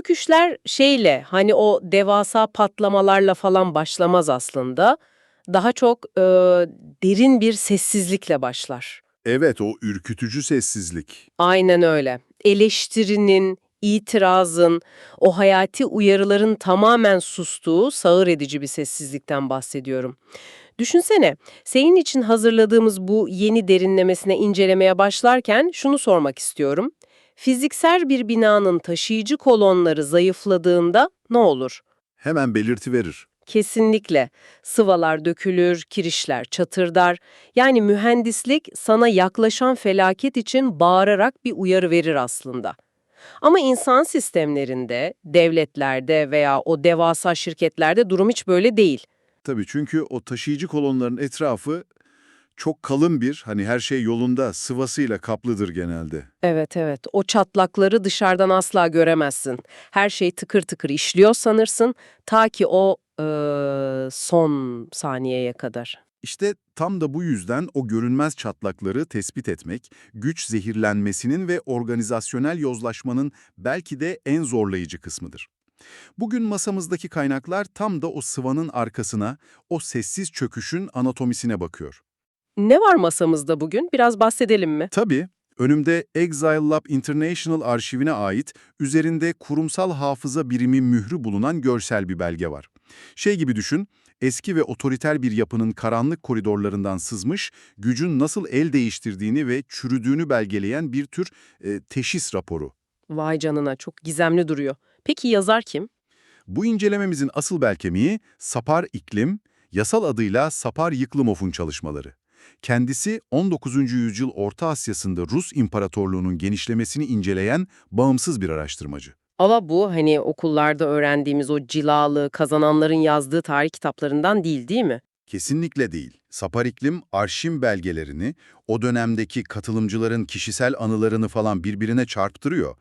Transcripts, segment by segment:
çöküşler şeyle, hani o devasa patlamalarla falan başlamaz aslında. Daha çok derin bir sessizlikle başlar. Evet, o ürkütücü sessizlik. Aynen öyle. Eleştirinin, itirazın, o hayati uyarıların tamamen sustuğu sağır edici bir sessizlikten bahsediyorum. Düşünsene, senin için hazırladığımız bu yeni derinlemesine incelemeye başlarken şunu sormak istiyorum. Fiziksel bir binanın taşıyıcı kolonları zayıfladığında ne olur? Hemen belirti verir. Kesinlikle. Sıvalar dökülür, kirişler çatırdar. Yani mühendislik sana yaklaşan felaket için bağırarak bir uyarı verir aslında. Ama insan sistemlerinde, devletlerde veya o devasa şirketlerde durum hiç böyle değil. Tabii çünkü o taşıyıcı kolonların etrafı çok kalın bir, hani her şey yolunda, sıvasıyla kaplıdır genelde. Evet, evet. O çatlakları dışarıdan asla göremezsin. Her şey tıkır tıkır işliyor sanırsın, ta ki o son saniyeye kadar. İşte tam da bu yüzden o görünmez çatlakları tespit etmek, güç zehirlenmesinin ve organizasyonel yozlaşmanın belki de en zorlayıcı kısmıdır. Bugün masamızdaki kaynaklar tam da o sıvanın arkasına, o sessiz çöküşün anatomisine bakıyor. Ne var masamızda bugün? Biraz bahsedelim mi? Tabii, önümde Exile Lab International arşivine ait, üzerinde kurumsal hafıza birimi mührü bulunan görsel bir belge var. Şey gibi düşün, eski ve otoriter bir yapının karanlık koridorlarından sızmış, gücün nasıl el değiştirdiğini ve çürüdüğünü belgeleyen bir tür teşhis raporu. Vay canına, çok gizemli duruyor. Peki yazar kim? Bu incelememizin asıl belkemiği Sapar İklim, yasal adıyla Sapar Yıklımov'un çalışmaları. Kendisi 19. yüzyıl Orta Asya'sında Rus İmparatorluğu'nun genişlemesini inceleyen bağımsız bir araştırmacı. Ama bu hani okullarda öğrendiğimiz o cilalı, kazananların yazdığı tarih kitaplarından değil mi? Kesinlikle değil. Sapar İklim, arşiv belgelerini, o dönemdeki katılımcıların kişisel anılarını falan birbirine çarptırıyor.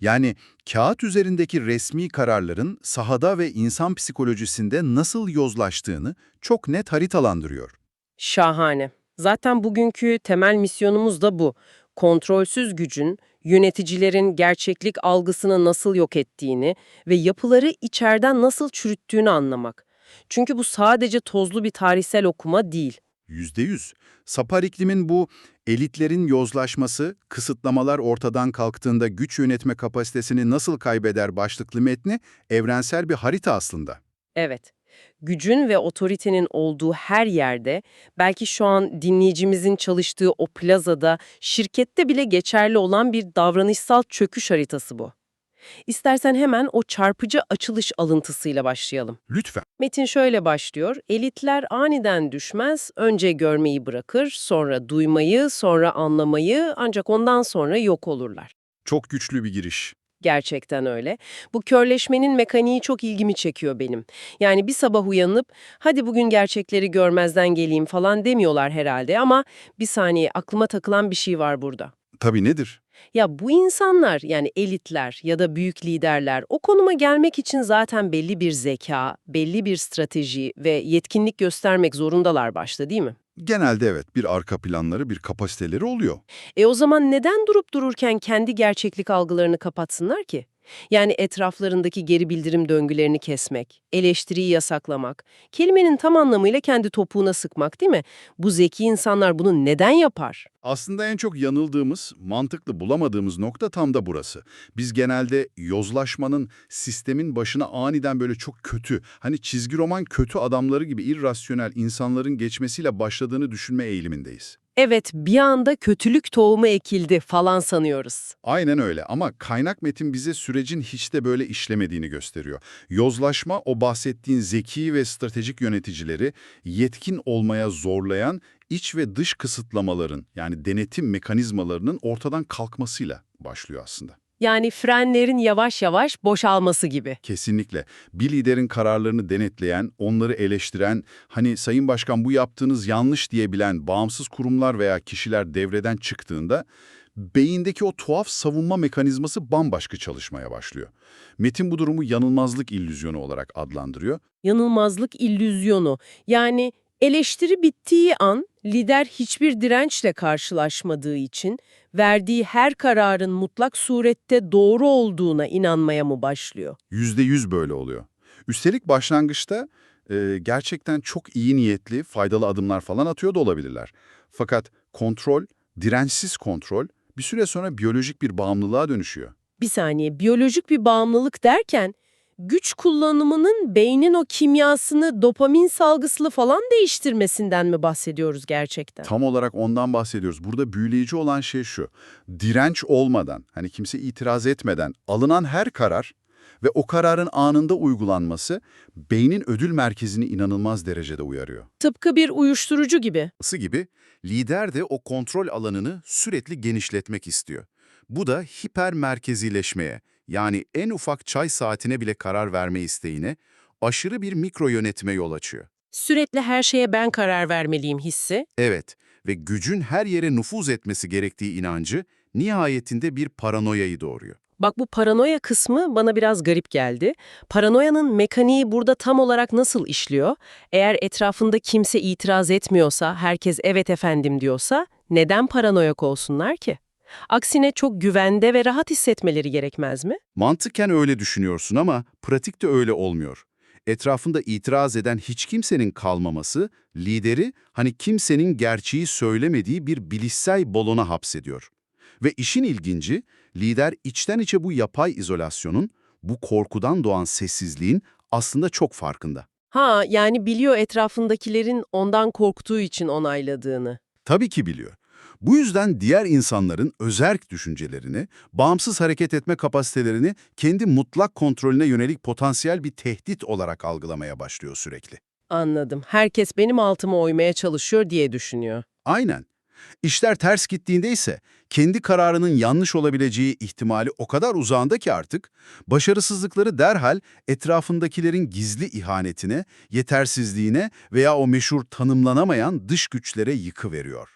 Yani kağıt üzerindeki resmi kararların sahada ve insan psikolojisinde nasıl yozlaştığını çok net haritalandırıyor. Şahane. Zaten bugünkü temel misyonumuz da bu. Kontrolsüz gücün, yöneticilerin gerçeklik algısını nasıl yok ettiğini ve yapıları içeriden nasıl çürüttüğünü anlamak. Çünkü bu sadece tozlu bir tarihsel okuma değil. %100. Sapar iklimin bu elitlerin yozlaşması, kısıtlamalar ortadan kalktığında güç yönetme kapasitesini nasıl kaybeder başlıklı metni evrensel bir harita aslında. Evet, gücün ve otoritenin olduğu her yerde, belki şu an dinleyicimizin çalıştığı o plazada, şirkette bile geçerli olan bir davranışsal çöküş haritası bu. İstersen hemen o çarpıcı açılış alıntısıyla başlayalım. Lütfen. Metin şöyle başlıyor: elitler aniden düşmez, önce görmeyi bırakır, sonra duymayı, sonra anlamayı, ancak ondan sonra yok olurlar. Çok güçlü bir giriş. Gerçekten öyle. Bu körleşmenin mekaniği çok ilgimi çekiyor benim. Yani bir sabah uyanıp hadi bugün gerçekleri görmezden geleyim falan demiyorlar herhalde, ama bir saniye, aklıma takılan bir şey var burada. Tabii nedir? Ya bu insanlar, yani elitler ya da büyük liderler, o konuma gelmek için zaten belli bir zeka, belli bir strateji ve yetkinlik göstermek zorundalar başta, değil mi? Genelde evet, bir arka planları, bir kapasiteleri oluyor. O zaman neden durup dururken kendi gerçeklik algılarını kapatsınlar ki? Yani etraflarındaki geri bildirim döngülerini kesmek, eleştiriyi yasaklamak, kelimenin tam anlamıyla kendi topuğuna sıkmak, değil mi? Bu zeki insanlar bunu neden yapar? Aslında en çok yanıldığımız, mantıklı bulamadığımız nokta tam da burası. Biz genelde yozlaşmanın, sistemin başına aniden böyle çok kötü, hani çizgi roman kötü adamları gibi irrasyonel insanların geçmesiyle başladığını düşünme eğilimindeyiz. Evet, bir anda kötülük tohumu ekildi falan sanıyoruz. Aynen öyle ama kaynak metin bize sürecin hiç de böyle işlemediğini gösteriyor. Yozlaşma o bahsettiğin zeki ve stratejik yöneticileri yetkin olmaya zorlayan iç ve dış kısıtlamaların yani denetim mekanizmalarının ortadan kalkmasıyla başlıyor aslında. Yani frenlerin yavaş yavaş boşalması gibi. Kesinlikle. Bir liderin kararlarını denetleyen, onları eleştiren, hani Sayın Başkan bu yaptığınız yanlış diyebilen bağımsız kurumlar veya kişiler devreden çıktığında beyindeki o tuhaf savunma mekanizması bambaşka çalışmaya başlıyor. Metin bu durumu yanılmazlık illüzyonu olarak adlandırıyor. Yanılmazlık illüzyonu. Yani Eleştiri bittiği an lider hiçbir dirençle karşılaşmadığı için verdiği her kararın mutlak surette doğru olduğuna inanmaya mı başlıyor? %100 böyle oluyor. Üstelik başlangıçta gerçekten çok iyi niyetli, faydalı adımlar falan atıyor da olabilirler. Fakat kontrol, dirençsiz kontrol bir süre sonra biyolojik bir bağımlılığa dönüşüyor. Bir saniye, biyolojik bir bağımlılık derken güç kullanımının beynin o kimyasını dopamin salgısını falan değiştirmesinden mi bahsediyoruz gerçekten? Tam olarak ondan bahsediyoruz. Burada büyüleyici olan şey şu: direnç olmadan, hani kimse itiraz etmeden alınan her karar ve o kararın anında uygulanması beynin ödül merkezini inanılmaz derecede uyarıyor. Tıpkı bir uyuşturucu gibi. Sı gibi lider de o kontrol alanını sürekli genişletmek istiyor. Bu da hipermerkezileşmeye, yani en ufak çay saatine bile karar verme isteğine, aşırı bir mikro yönetime yol açıyor. Sürekli her şeye ben karar vermeliyim hissi. Evet, ve gücün her yere nüfuz etmesi gerektiği inancı nihayetinde bir paranoyayı doğuruyor. Bak bu paranoya kısmı bana biraz garip geldi. Paranoyanın mekaniği burada tam olarak nasıl işliyor? Eğer etrafında kimse itiraz etmiyorsa, herkes evet efendim diyorsa neden paranoyak olsunlar ki? Aksine çok güvende ve rahat hissetmeleri gerekmez mi? Mantıken öyle düşünüyorsun ama pratikte öyle olmuyor. Etrafında itiraz eden hiç kimsenin kalmaması, lideri hani kimsenin gerçeği söylemediği bir bilişsel balona hapsediyor. Ve işin ilginci, lider içten içe bu yapay izolasyonun, bu korkudan doğan sessizliğin aslında çok farkında. Ha, yani biliyor etrafındakilerin ondan korktuğu için onayladığını. Tabii ki biliyor. Bu yüzden diğer insanların özerk düşüncelerini, bağımsız hareket etme kapasitelerini kendi mutlak kontrolüne yönelik potansiyel bir tehdit olarak algılamaya başlıyor sürekli. Anladım. Herkes benim altıma oymaya çalışıyor diye düşünüyor. Aynen. İşler ters gittiğinde ise kendi kararının yanlış olabileceği ihtimali o kadar uzağında ki artık başarısızlıkları derhal etrafındakilerin gizli ihanetine, yetersizliğine veya o meşhur tanımlanamayan dış güçlere yıkıveriyor.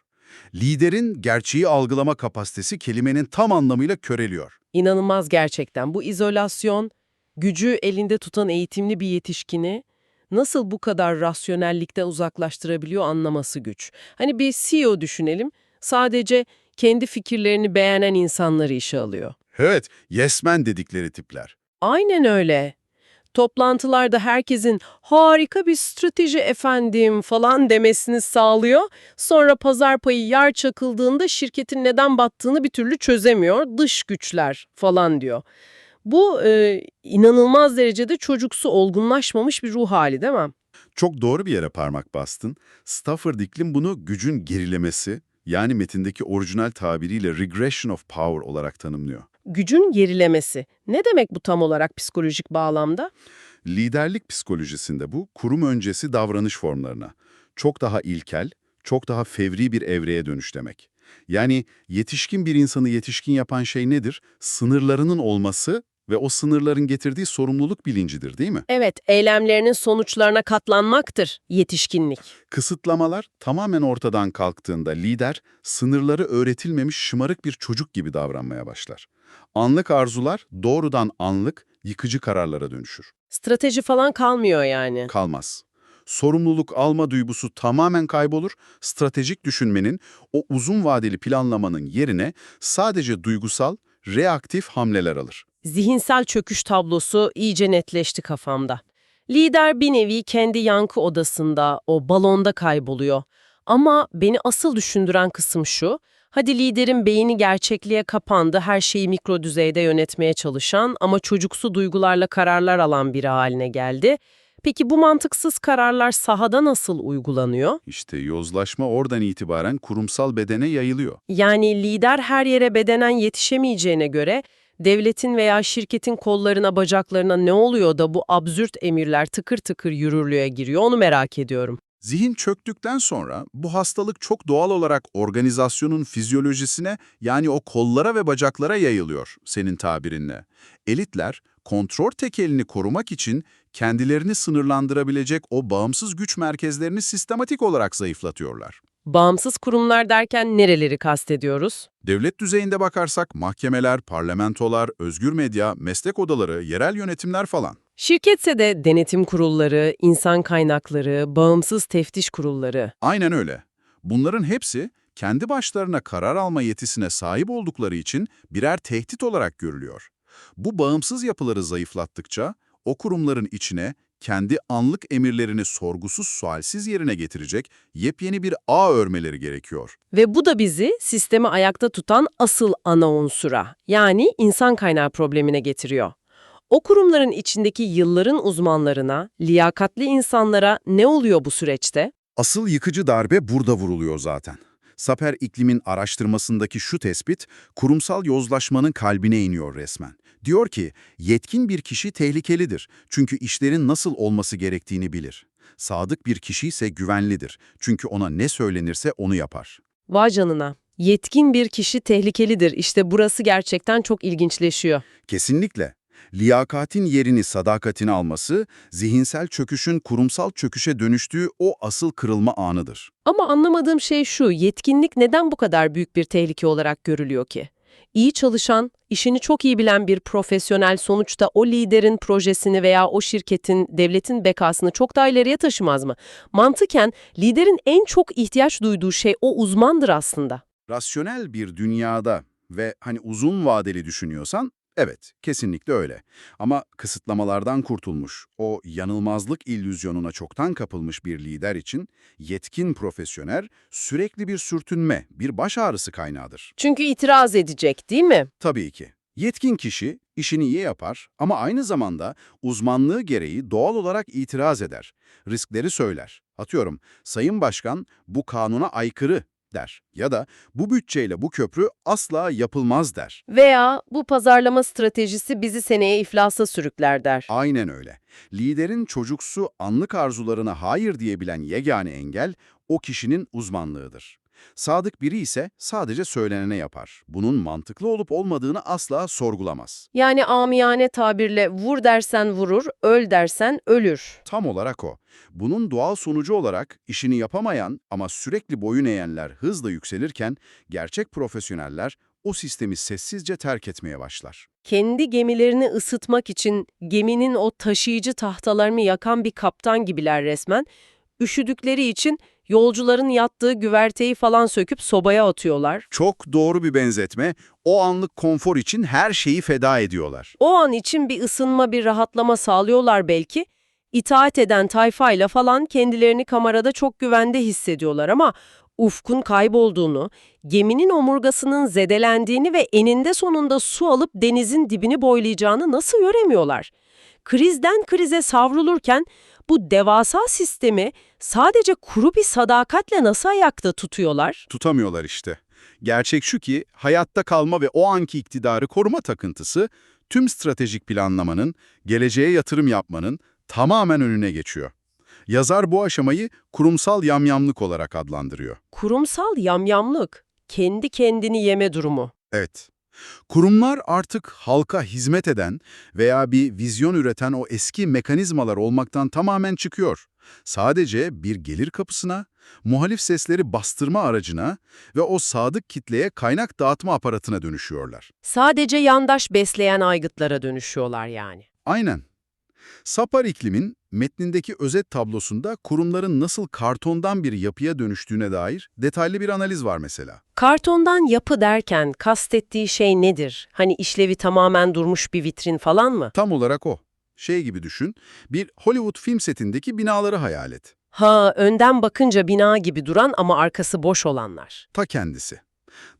Liderin gerçeği algılama kapasitesi kelimenin tam anlamıyla köreliyor. İnanılmaz gerçekten. Bu izolasyon, gücü elinde tutan eğitimli bir yetişkini nasıl bu kadar rasyonellikten uzaklaştırabiliyor anlaması güç. Hani bir CEO düşünelim, sadece kendi fikirlerini beğenen insanları işe alıyor. Evet, yes man dedikleri tipler. Aynen öyle. Toplantılarda herkesin harika bir strateji efendim falan demesini sağlıyor. Sonra pazar payı yer çakıldığında şirketin neden battığını bir türlü çözemiyor. Dış güçler falan diyor. Bu inanılmaz derecede çocuksu olgunlaşmamış bir ruh hali değil mi? Çok doğru bir yere parmak bastın. Stafford iklim bunu gücün gerilemesi, yani metindeki orijinal tabiriyle regression of power olarak tanımlıyor. Gücün gerilemesi. Ne demek bu tam olarak psikolojik bağlamda? Liderlik psikolojisinde bu, kurum öncesi davranış formlarına, çok daha ilkel, çok daha fevri bir evreye dönüş demek. Yani yetişkin bir insanı yetişkin yapan şey nedir? Sınırlarının olması ve o sınırların getirdiği sorumluluk bilincidir, değil mi? Evet, eylemlerinin sonuçlarına katlanmaktır yetişkinlik. Kısıtlamalar tamamen ortadan kalktığında lider, sınırları öğretilmemiş şımarık bir çocuk gibi davranmaya başlar. Anlık arzular doğrudan anlık, yıkıcı kararlara dönüşür. Strateji falan kalmıyor yani. Kalmaz. Sorumluluk alma duygusu tamamen kaybolur, stratejik düşünmenin, o uzun vadeli planlamanın yerine sadece duygusal, reaktif hamleler alır. Zihinsel çöküş tablosu iyice netleşti kafamda. Lider bir nevi kendi yankı odasında, o balonda kayboluyor. Ama beni asıl düşündüren kısım şu, hadi liderin beyni gerçekliğe kapandı, her şeyi mikro düzeyde yönetmeye çalışan ama çocuksu duygularla kararlar alan biri haline geldi. Peki bu mantıksız kararlar sahada nasıl uygulanıyor? İşte yozlaşma oradan itibaren kurumsal bedene yayılıyor. Yani lider her yere bedenen yetişemeyeceğine göre devletin veya şirketin kollarına bacaklarına ne oluyor da bu absürt emirler tıkır tıkır yürürlüğe giriyor onu merak ediyorum. Zihin çöktükten sonra bu hastalık çok doğal olarak organizasyonun fizyolojisine, yani o kollara ve bacaklara yayılıyor senin tabirinle. Elitler kontrol tekelini korumak için kendilerini sınırlandırabilecek o bağımsız güç merkezlerini sistematik olarak zayıflatıyorlar. Bağımsız kurumlar derken nereleri kastediyoruz? Devlet düzeyinde bakarsak mahkemeler, parlamentolar, özgür medya, meslek odaları, yerel yönetimler falan. Şirketse de denetim kurulları, insan kaynakları, bağımsız teftiş kurulları. Aynen öyle. Bunların hepsi kendi başlarına karar alma yetisine sahip oldukları için birer tehdit olarak görülüyor. Bu bağımsız yapıları zayıflattıkça o kurumların içine kendi anlık emirlerini sorgusuz sualsiz yerine getirecek yepyeni bir ağ örmeleri gerekiyor. Ve bu da bizi sistemi ayakta tutan asıl ana unsura, yani insan kaynağı problemine getiriyor. O kurumların içindeki yılların uzmanlarına, liyakatli insanlara ne oluyor bu süreçte? Asıl yıkıcı darbe burada vuruluyor zaten. Saper iklimin araştırmasındaki şu tespit, kurumsal yozlaşmanın kalbine iniyor resmen. Diyor ki, yetkin bir kişi tehlikelidir çünkü işlerin nasıl olması gerektiğini bilir. Sadık bir kişi ise güvenlidir çünkü ona ne söylenirse onu yapar. Vay canına. Yetkin bir kişi tehlikelidir. İşte burası gerçekten çok ilginçleşiyor. Kesinlikle. Liyakatin yerini sadakatin alması, zihinsel çöküşün kurumsal çöküşe dönüştüğü o asıl kırılma anıdır. Ama anlamadığım şey şu, yetkinlik neden bu kadar büyük bir tehlike olarak görülüyor ki? İyi çalışan, işini çok iyi bilen bir profesyonel sonuçta o liderin projesini veya o şirketin, devletin bekasını çok daha ileriye taşımaz mı? Mantıken liderin en çok ihtiyaç duyduğu şey o uzmandır aslında. Rasyonel bir dünyada ve uzun vadeli düşünüyorsan, evet, kesinlikle öyle. Ama kısıtlamalardan kurtulmuş, o yanılmazlık illüzyonuna çoktan kapılmış bir lider için yetkin profesyonel sürekli bir sürtünme, bir baş ağrısı kaynağıdır. Çünkü itiraz edecek, değil mi? Tabii ki. Yetkin kişi işini iyi yapar ama aynı zamanda uzmanlığı gereği doğal olarak itiraz eder. Riskleri söyler. Atıyorum, Sayın Başkan bu kanuna aykırı der ya da bu bütçeyle bu köprü asla yapılmaz der. Veya bu pazarlama stratejisi bizi seneye iflasa sürükler der. Aynen öyle. Liderin çocuksu anlık arzularına hayır diyebilen yegane engel o kişinin uzmanlığıdır. Sadık biri ise sadece söylenene yapar. Bunun mantıklı olup olmadığını asla sorgulamaz. Yani amiyane tabirle vur dersen vurur, öl dersen ölür. Tam olarak o. Bunun doğal sonucu olarak işini yapamayan ama sürekli boyun eğenler hızla yükselirken gerçek profesyoneller o sistemi sessizce terk etmeye başlar. Kendi gemilerini ısıtmak için geminin o taşıyıcı tahtalarını yakan bir kaptan gibiler resmen. Üşüdükleri için yolcuların yattığı güverteyi falan söküp sobaya atıyorlar. Çok doğru bir benzetme. O anlık konfor için her şeyi feda ediyorlar. O an için bir ısınma, bir rahatlama sağlıyorlar belki. İtaat eden tayfayla falan kendilerini kamerada çok güvende hissediyorlar ama ufkun kaybolduğunu, geminin omurgasının zedelendiğini ve eninde sonunda su alıp denizin dibini boylayacağını nasıl göremiyorlar? Krizden krize savrulurken bu devasa sistemi sadece kuru bir sadakatle nasıl ayakta tutuyorlar? Tutamıyorlar işte. Gerçek şu ki hayatta kalma ve o anki iktidarı koruma takıntısı tüm stratejik planlamanın, geleceğe yatırım yapmanın tamamen önüne geçiyor. Yazar bu aşamayı kurumsal yamyamlık olarak adlandırıyor. Kurumsal yamyamlık, kendi kendini yeme durumu. Evet. Kurumlar artık halka hizmet eden veya bir vizyon üreten o eski mekanizmalar olmaktan tamamen çıkıyor. Sadece bir gelir kapısına, muhalif sesleri bastırma aracına ve o sadık kitleye kaynak dağıtma aparatına dönüşüyorlar. Sadece yandaş besleyen aygıtlara dönüşüyorlar yani. Aynen. Sapar iklimin metnindeki özet tablosunda kurumların nasıl kartondan bir yapıya dönüştüğüne dair detaylı bir analiz var mesela. Kartondan yapı derken kastettiği şey nedir? Hani işlevi tamamen durmuş bir vitrin falan mı? Tam olarak o. Şey gibi düşün, bir Hollywood film setindeki binaları hayal et. Ha, önden bakınca bina gibi duran ama arkası boş olanlar. Ta kendisi.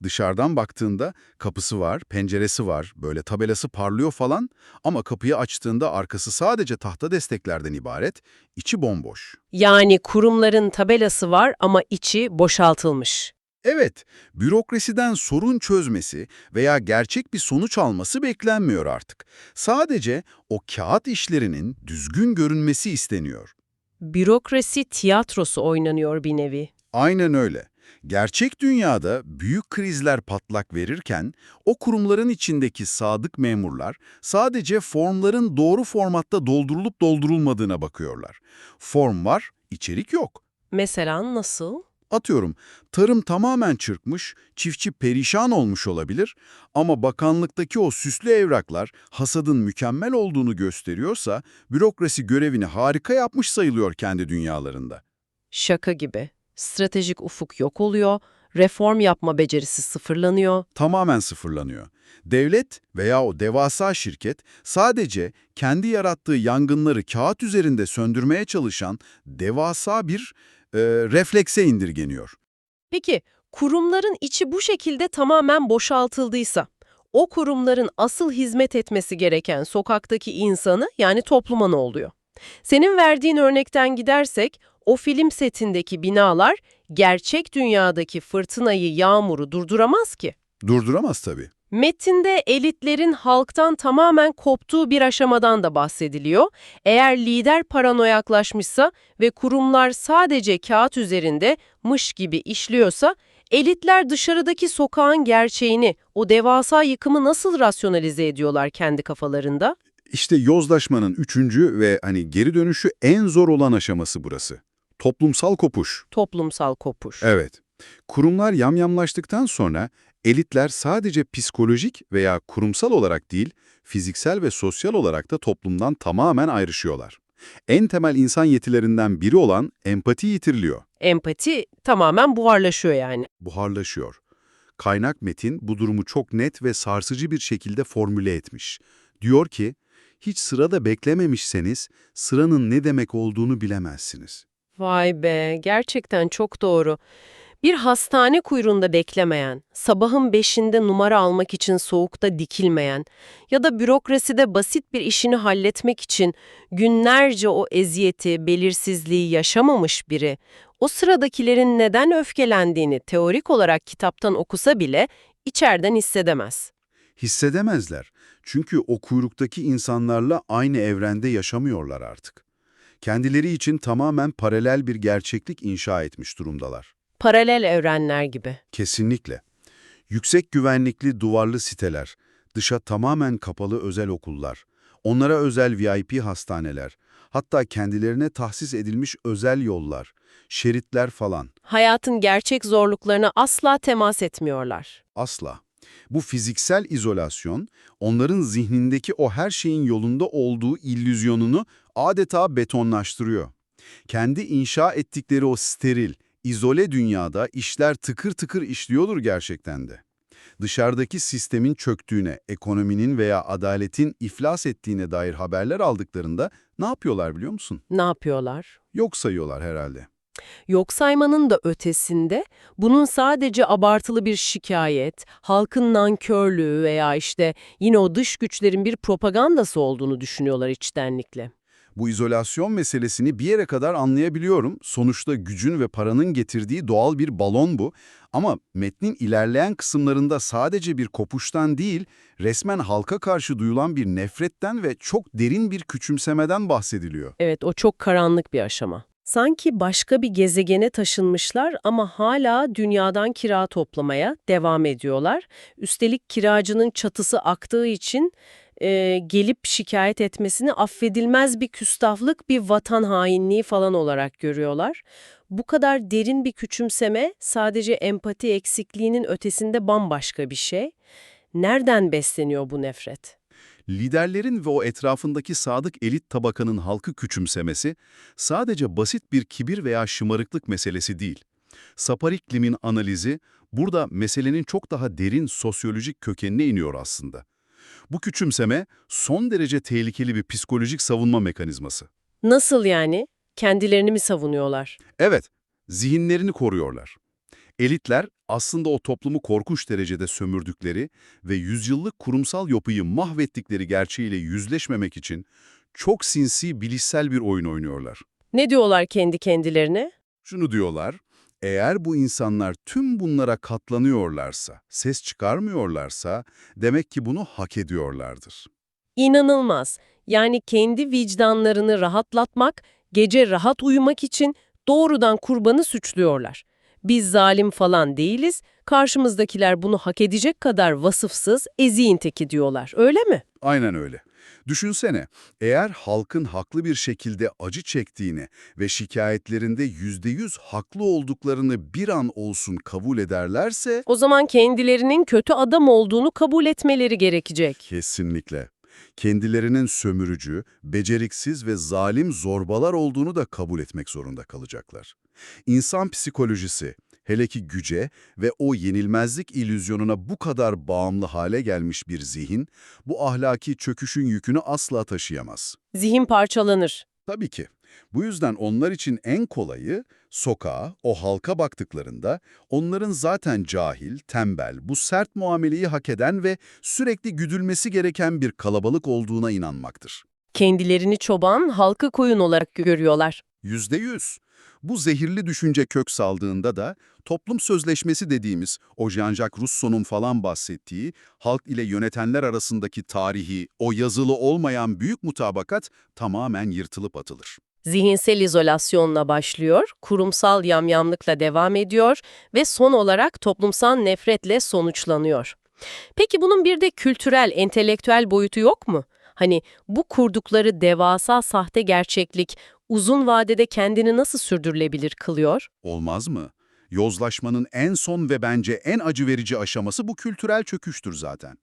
Dışarıdan baktığında kapısı var, penceresi var, böyle tabelası parlıyor falan ama kapıyı açtığında arkası sadece tahta desteklerden ibaret, içi bomboş. Yani kurumların tabelası var ama içi boşaltılmış. Evet, bürokrasiden sorun çözmesi veya gerçek bir sonuç alması beklenmiyor artık. Sadece o kağıt işlerinin düzgün görünmesi isteniyor. Bürokrasi tiyatrosu oynanıyor bir nevi. Aynen öyle. Gerçek dünyada büyük krizler patlak verirken o kurumların içindeki sadık memurlar sadece formların doğru formatta doldurulup doldurulmadığına bakıyorlar. Form var, içerik yok. Mesela nasıl? Atıyorum, tarım tamamen çırpmış, çiftçi perişan olmuş olabilir ama bakanlıktaki o süslü evraklar hasadın mükemmel olduğunu gösteriyorsa bürokrasi görevini harika yapmış sayılıyor kendi dünyalarında. Şaka gibi. Stratejik ufuk yok oluyor, reform yapma becerisi sıfırlanıyor. Tamamen sıfırlanıyor. Devlet veya o devasa şirket sadece kendi yarattığı yangınları kağıt üzerinde söndürmeye çalışan devasa bir reflekse indirgeniyor. Peki, kurumların içi bu şekilde tamamen boşaltıldıysa, o kurumların asıl hizmet etmesi gereken sokaktaki insanı yani topluma ne oluyor? Senin verdiğin örnekten gidersek, o film setindeki binalar gerçek dünyadaki fırtınayı, yağmuru durduramaz ki. Durduramaz tabii. Metinde elitlerin halktan tamamen koptuğu bir aşamadan da bahsediliyor. Eğer lider paranoyaklaşmışsa ve kurumlar sadece kağıt üzerinde mış gibi işliyorsa, elitler dışarıdaki sokağın gerçeğini, o devasa yıkımı nasıl rasyonalize ediyorlar kendi kafalarında? İşte yozlaşmanın üçüncü ve geri dönüşü en zor olan aşaması burası. Toplumsal kopuş. Toplumsal kopuş. Evet. Kurumlar yamyamlaştıktan sonra elitler sadece psikolojik veya kurumsal olarak değil, fiziksel ve sosyal olarak da toplumdan tamamen ayrışıyorlar. En temel insan yetilerinden biri olan empati yitiriliyor, Empati tamamen buharlaşıyor yani. buharlaşıyor. Kaynak metin bu durumu çok net ve sarsıcı bir şekilde formüle etmiş. Diyor ki, hiç sırada beklememişseniz sıranın ne demek olduğunu bilemezsiniz. Vay be, gerçekten çok doğru. Bir hastane kuyruğunda beklemeyen, sabahın 5'inde numara almak için soğukta dikilmeyen ya da bürokraside basit bir işini halletmek için günlerce o eziyeti, belirsizliği yaşamamış biri, o sıradakilerin neden öfkelendiğini teorik olarak kitaptan okusa bile içeriden hissedemez. Hissedemezler. Çünkü o kuyruktaki insanlarla aynı evrende yaşamıyorlar artık. Kendileri için tamamen paralel bir gerçeklik inşa etmiş durumdalar. Paralel evrenler gibi. Kesinlikle. Yüksek güvenlikli duvarlı siteler, dışa tamamen kapalı özel okullar, onlara özel VIP hastaneler, hatta kendilerine tahsis edilmiş özel yollar, şeritler falan. Hayatın gerçek zorluklarına asla temas etmiyorlar. Asla. Bu fiziksel izolasyon, onların zihnindeki o her şeyin yolunda olduğu illüzyonunu adeta betonlaştırıyor. Kendi inşa ettikleri o steril, izole dünyada işler tıkır tıkır işliyordur gerçekten de. Dışarıdaki sistemin çöktüğüne, ekonominin veya adaletin iflas ettiğine dair haberler aldıklarında ne yapıyorlar biliyor musun? Ne yapıyorlar? Yok sayıyorlar herhalde. Yok saymanın da ötesinde bunun sadece abartılı bir şikayet, halkın nankörlüğü veya işte yine o dış güçlerin bir propagandası olduğunu düşünüyorlar içtenlikle. Bu izolasyon meselesini bir yere kadar anlayabiliyorum. Sonuçta gücün ve paranın getirdiği doğal bir balon bu. Ama metnin ilerleyen kısımlarında sadece bir kopuştan değil, resmen halka karşı duyulan bir nefretten ve çok derin bir küçümsemeden bahsediliyor. Evet, o çok karanlık bir aşama. Sanki başka bir gezegene taşınmışlar ama hala dünyadan kira toplamaya devam ediyorlar. Üstelik kiracının çatısı aktığı için gelip şikayet etmesini affedilmez bir küstahlık, bir vatan hainliği falan olarak görüyorlar. Bu kadar derin bir küçümseme sadece empati eksikliğinin ötesinde bambaşka bir şey. Nereden besleniyor bu nefret? Liderlerin ve o etrafındaki sadık elit tabakanın halkı küçümsemesi sadece basit bir kibir veya şımarıklık meselesi değil. Sapariklim'in analizi burada meselenin çok daha derin sosyolojik kökenine iniyor aslında. Bu küçümseme son derece tehlikeli bir psikolojik savunma mekanizması. Nasıl yani? Kendilerini mi savunuyorlar? Evet, zihinlerini koruyorlar. Elitler aslında o toplumu korkunç derecede sömürdükleri ve yüzyıllık kurumsal yapıyı mahvettikleri gerçeğiyle yüzleşmemek için çok sinsi bilişsel bir oyun oynuyorlar. Ne diyorlar kendi kendilerine? Şunu diyorlar, eğer bu insanlar tüm bunlara katlanıyorlarsa, ses çıkarmıyorlarsa demek ki bunu hak ediyorlardır. İnanılmaz. Yani kendi vicdanlarını rahatlatmak, gece rahat uyumak için doğrudan kurbanı suçluyorlar. Biz zalim falan değiliz, karşımızdakiler bunu hak edecek kadar vasıfsız, eziğin teki diyorlar. Öyle mi? Aynen öyle. Düşünsene, eğer halkın haklı bir şekilde acı çektiğini ve şikayetlerinde %100 haklı olduklarını bir an olsun kabul ederlerse, O zaman kendilerinin kötü adam olduğunu kabul etmeleri gerekecek. kesinlikle kendilerinin sömürücü, beceriksiz ve zalim zorbalar olduğunu da kabul etmek zorunda kalacaklar. İnsan psikolojisi, hele ki güce ve o yenilmezlik illüzyonuna bu kadar bağımlı hale gelmiş bir zihin, bu ahlaki çöküşün yükünü asla taşıyamaz. Zihin parçalanır. Tabii ki. Bu yüzden onlar için en kolayı, sokağa, o halka baktıklarında onların zaten cahil, tembel, bu sert muameleyi hak eden ve sürekli güdülmesi gereken bir kalabalık olduğuna inanmaktır. Kendilerini çoban, halkı koyun olarak görüyorlar. %100. Bu zehirli düşünce kök saldığında da toplum sözleşmesi dediğimiz o Jean-Jacques Rousseau'nun falan bahsettiği halk ile yönetenler arasındaki tarihi, o yazılı olmayan büyük mutabakat tamamen yırtılıp atılır. Zihinsel izolasyonla başlıyor, kurumsal yamyamlıkla devam ediyor ve son olarak toplumsal nefretle sonuçlanıyor. Peki bunun bir de kültürel, entelektüel boyutu yok mu? Hani bu kurdukları devasa sahte gerçeklik uzun vadede kendini nasıl sürdürülebilir kılıyor? Olmaz mı? Yozlaşmanın en son ve bence en acı verici aşaması bu kültürel çöküştür zaten.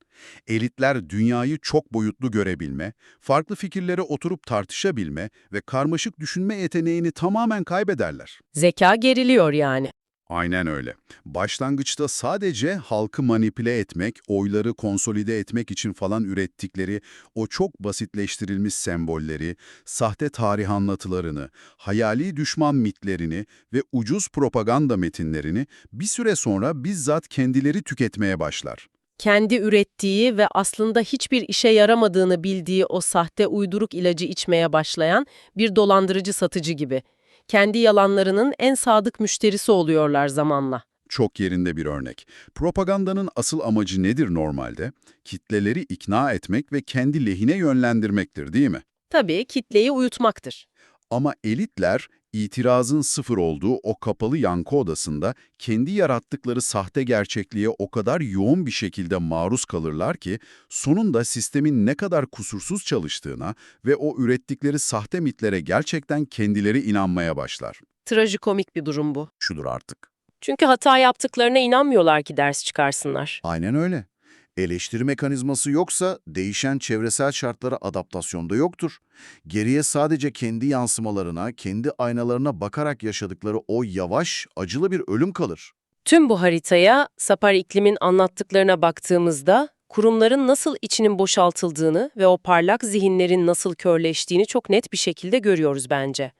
Elitler dünyayı çok boyutlu görebilme, farklı fikirlere oturup tartışabilme ve karmaşık düşünme yeteneğini tamamen kaybederler. Zeka geriliyor yani. Aynen öyle. Başlangıçta sadece halkı manipüle etmek, oyları konsolide etmek için falan ürettikleri o çok basitleştirilmiş sembolleri, sahte tarih anlatılarını, hayali düşman mitlerini ve ucuz propaganda metinlerini bir süre sonra bizzat kendileri tüketmeye başlar. Kendi ürettiği ve aslında hiçbir işe yaramadığını bildiği o sahte uyduruk ilacı içmeye başlayan bir dolandırıcı satıcı gibi. Kendi yalanlarının en sadık müşterisi oluyorlar zamanla. Çok yerinde bir örnek. Propagandanın asıl amacı nedir normalde? Kitleleri ikna etmek ve kendi lehine yönlendirmektir, değil mi? Tabii kitleyi uyutmaktır. Ama elitler, itirazın sıfır olduğu o kapalı yankı odasında kendi yarattıkları sahte gerçekliğe o kadar yoğun bir şekilde maruz kalırlar ki, sonunda sistemin ne kadar kusursuz çalıştığına ve o ürettikleri sahte mitlere gerçekten kendileri inanmaya başlar. Trajikomik bir durum bu. Şudur artık. Çünkü hata yaptıklarına inanmıyorlar ki ders çıkarsınlar. Aynen öyle. Eleştiri mekanizması yoksa değişen çevresel şartlara adaptasyon da yoktur. Geriye sadece kendi yansımalarına, kendi aynalarına bakarak yaşadıkları o yavaş, acılı bir ölüm kalır. Tüm bu haritaya Sapar İklim'in anlattıklarına baktığımızda kurumların nasıl içinin boşaltıldığını ve o parlak zihinlerin nasıl körleştiğini çok net bir şekilde görüyoruz bence.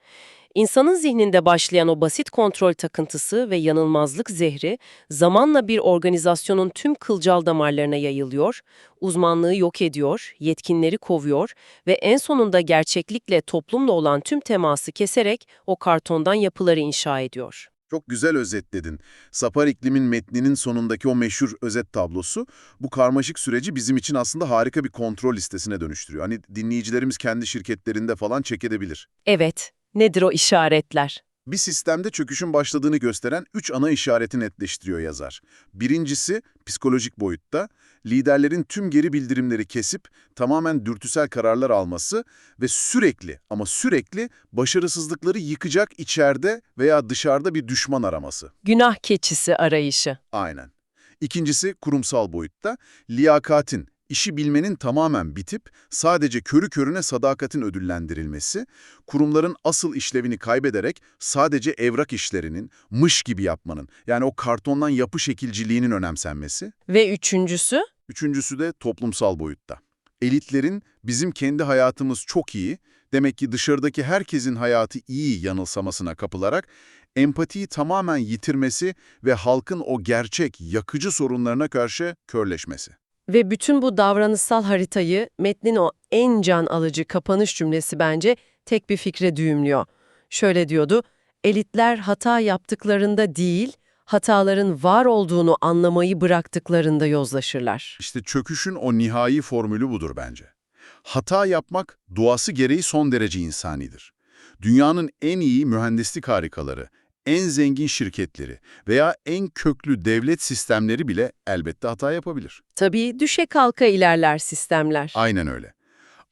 İnsanın zihninde başlayan o basit kontrol takıntısı ve yanılmazlık zehri zamanla bir organizasyonun tüm kılcal damarlarına yayılıyor, uzmanlığı yok ediyor, yetkinleri kovuyor ve en sonunda gerçeklikle toplumla olan tüm teması keserek o kartondan yapıları inşa ediyor. Çok güzel özetledin. Sapar İklim'in metninin sonundaki o meşhur özet tablosu bu karmaşık süreci bizim için aslında harika bir kontrol listesine dönüştürüyor. Hani dinleyicilerimiz kendi şirketlerinde falan check edebilir. Evet, nedir o işaretler? Bir sistemde çöküşün başladığını gösteren 3 ana işareti netleştiriyor yazar. Birincisi psikolojik boyutta, liderlerin tüm geri bildirimleri kesip tamamen dürtüsel kararlar alması ve sürekli ama sürekli başarısızlıkları yıkacak içeride veya dışarıda bir düşman araması. Günah keçisi arayışı. Aynen. İkincisi kurumsal boyutta, liyakatin, işi bilmenin tamamen bitip sadece körü körüne sadakatin ödüllendirilmesi, kurumların asıl işlevini kaybederek sadece evrak işlerinin, mış gibi yapmanın, yani o kartondan yapı şekilciliğinin önemsenmesi. Ve üçüncüsü? Üçüncüsü de toplumsal boyutta. Elitlerin bizim kendi hayatımız çok iyi, demek ki dışarıdaki herkesin hayatı iyi yanılsamasına kapılarak empatiyi tamamen yitirmesi ve halkın o gerçek, yakıcı sorunlarına karşı körleşmesi. Ve bütün bu davranışsal haritayı metnin o en can alıcı kapanış cümlesi bence tek bir fikre düğümlüyor. Şöyle diyordu, elitler hata yaptıklarında değil, hataların var olduğunu anlamayı bıraktıklarında yozlaşırlar. İşte çöküşün o nihai formülü budur bence. Hata yapmak doğası gereği son derece insanidir. Dünyanın en iyi mühendislik harikaları, en zengin şirketleri veya en köklü devlet sistemleri bile elbette hata yapabilir. Tabii düşe kalka ilerler sistemler. Aynen öyle.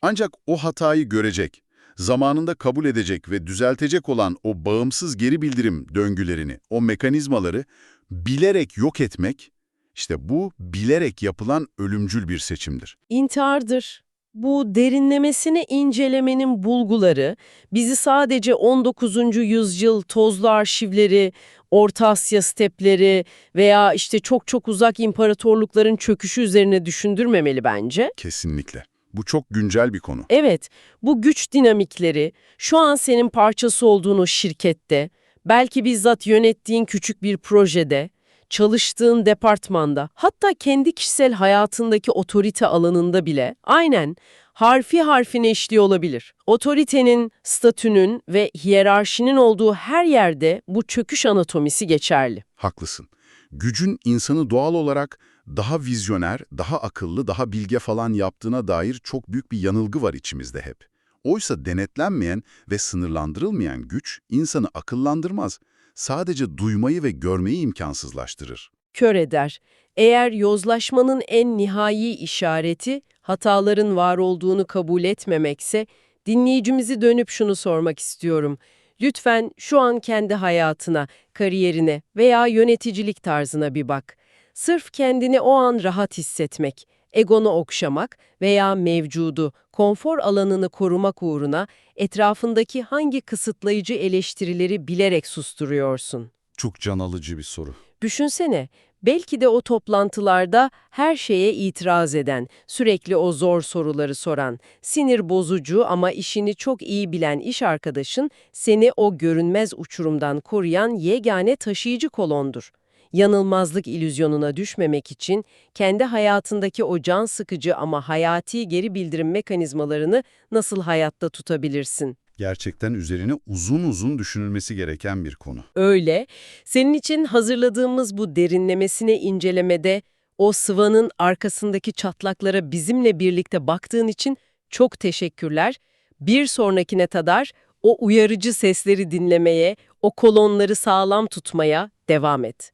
Ancak o hatayı görecek, zamanında kabul edecek ve düzeltecek olan o bağımsız geri bildirim döngülerini, o mekanizmaları bilerek yok etmek, işte bu bilerek yapılan ölümcül bir seçimdir. İntihardır. Bu derinlemesine incelemenin bulguları bizi sadece 19. yüzyıl tozlu arşivleri, Orta Asya stepleri veya işte çok çok uzak imparatorlukların çöküşü üzerine düşündürmemeli bence. Kesinlikle. Bu çok güncel bir konu. Evet, bu güç dinamikleri şu an senin parçası olduğun o şirkette, belki bizzat yönettiğin küçük bir projede, çalıştığın departmanda, hatta kendi kişisel hayatındaki otorite alanında bile aynen harfi harfine işliyor olabilir. Otoritenin, statünün ve hiyerarşinin olduğu her yerde bu çöküş anatomisi geçerli. Haklısın. Gücün insanı doğal olarak daha vizyoner, daha akıllı, daha bilge falan yaptığına dair çok büyük bir yanılgı var içimizde hep. Oysa denetlenmeyen ve sınırlandırılmayan güç insanı akıllandırmaz. Sadece duymayı ve görmeyi imkansızlaştırır. Kör eder. Eğer yozlaşmanın en nihai işareti hataların var olduğunu kabul etmemekse, dinleyicimizi dönüp şunu sormak istiyorum. Lütfen şu an kendi hayatına, kariyerine veya yöneticilik tarzına bir bak. Sırf kendini o an rahat hissetmek, egonu okşamak veya mevcudu, konfor alanını korumak uğruna etrafındaki hangi kısıtlayıcı eleştirileri bilerek susturuyorsun? Çok can alıcı bir soru. Düşünsene, belki de o toplantılarda her şeye itiraz eden, sürekli o zor soruları soran, sinir bozucu ama işini çok iyi bilen iş arkadaşın seni o görünmez uçurumdan koruyan yegane taşıyıcı kolondur. Yanılmazlık illüzyonuna düşmemek için kendi hayatındaki o can sıkıcı ama hayati geri bildirim mekanizmalarını nasıl hayatta tutabilirsin? Gerçekten üzerine uzun uzun düşünülmesi gereken bir konu. Öyle. Senin için hazırladığımız bu derinlemesine incelemede o sıvanın arkasındaki çatlaklara bizimle birlikte baktığın için çok teşekkürler. Bir sonrakine kadar o uyarıcı sesleri dinlemeye, o kolonları sağlam tutmaya devam et.